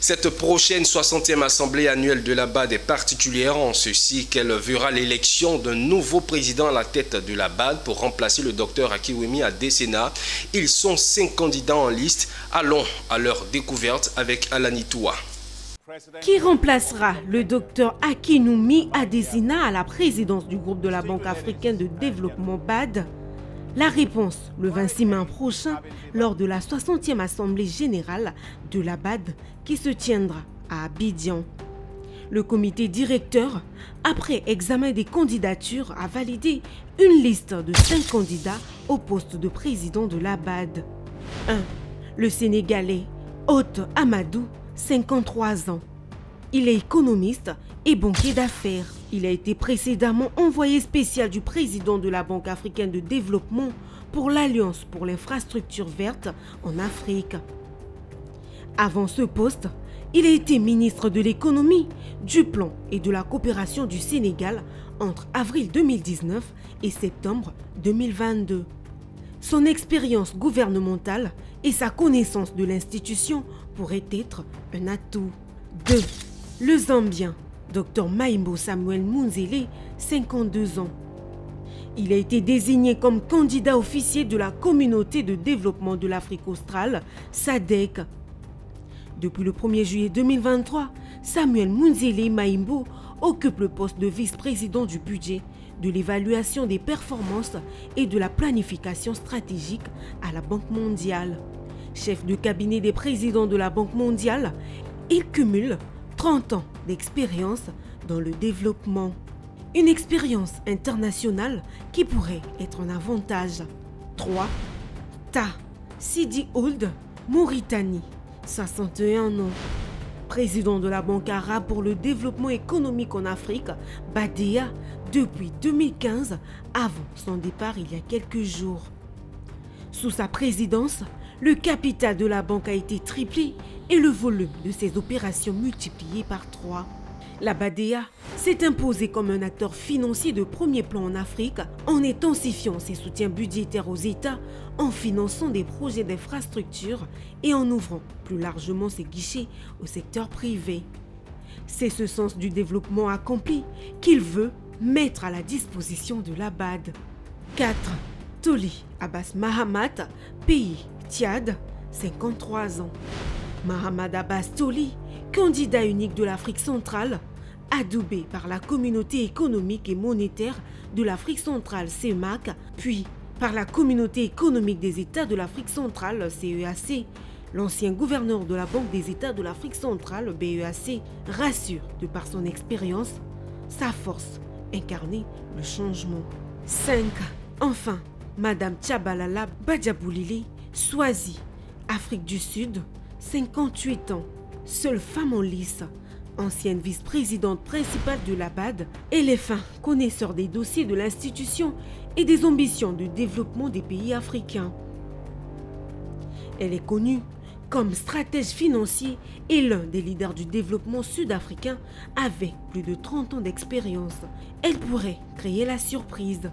Cette prochaine 60e assemblée annuelle de la BAD est particulière en ceci qu'elle verra l'élection d'un nouveau président à la tête de la BAD pour remplacer le docteur Akiwumi Adesina. Ils sont 5 candidats en liste. Allons à leur découverte avec Alani Toua. Qui remplacera le docteur Akiwumi Adesina à la présidence du groupe de la Banque africaine de développement BAD? La réponse le 26 mai prochain lors de la 60e assemblée générale de la BAD qui se tiendra à Abidjan. Le comité directeur, après examen des candidatures, a validé une liste de 5 candidats au poste de président de la BAD. 1. Le Sénégalais Hott Amadou, 53 ans. Il est économiste et banquier d'affaires. Il a été précédemment envoyé spécial du président de la Banque africaine de développement pour l'Alliance pour l'infrastructure verte en Afrique. Avant ce poste, il a été ministre de l'économie, du plan et de la coopération du Sénégal entre avril 2019 et septembre 2022. Son expérience gouvernementale et sa connaissance de l'institution pourraient être un atout. 2. Le Zambien, Dr Maimbo Samuel Munzele, 52 ans. Il a été désigné comme candidat officiel de la Communauté de développement de l'Afrique australe, SADC. Depuis le 1er juillet 2023, Samuel Munzele Maimbo occupe le poste de vice-président du budget, de l'évaluation des performances et de la planification stratégique à la Banque mondiale. Chef de cabinet des présidents de la Banque mondiale, il cumule 30 ans d'expérience dans le développement. Une expérience internationale qui pourrait être un avantage. 3. Ta Sidi Ould, Mauritanie, 61 ans. Président de la Banque arabe pour le développement économique en Afrique, BADEA, depuis 2015, avant son départ il y a quelques jours. Sous sa présidence, le capital de la banque a été triplé et le volume de ses opérations multiplié par 3. La BADEA s'est imposée comme un acteur financier de premier plan en Afrique en intensifiant ses soutiens budgétaires aux États, en finançant des projets d'infrastructure et en ouvrant plus largement ses guichets au secteur privé. C'est ce sens du développement accompli qu'il veut mettre à la disposition de la BAD. 4. Toli Abbas Mahamat, pays Tchad, 53 ans. Mahamad Abbas Toli, candidat unique de l'Afrique centrale, adoubé par la Communauté économique et monétaire de l'Afrique centrale CEMAC, puis par la Communauté économique des États de l'Afrique centrale CEAC, l'ancien gouverneur de la Banque des États de l'Afrique centrale BEAC, rassure de par son expérience, sa force, incarner le changement. 5. Enfin, Madame Tchabalala Badjaboulili, Swazi, Afrique du Sud, 58 ans, seule femme en lice, ancienne vice-présidente principale de la BAD, elle est fin connaisseur des dossiers de l'institution et des ambitions de développement des pays africains. Elle est connue comme stratège financier et l'un des leaders du développement sud-africain avec plus de 30 ans d'expérience. Elle pourrait créer la surprise.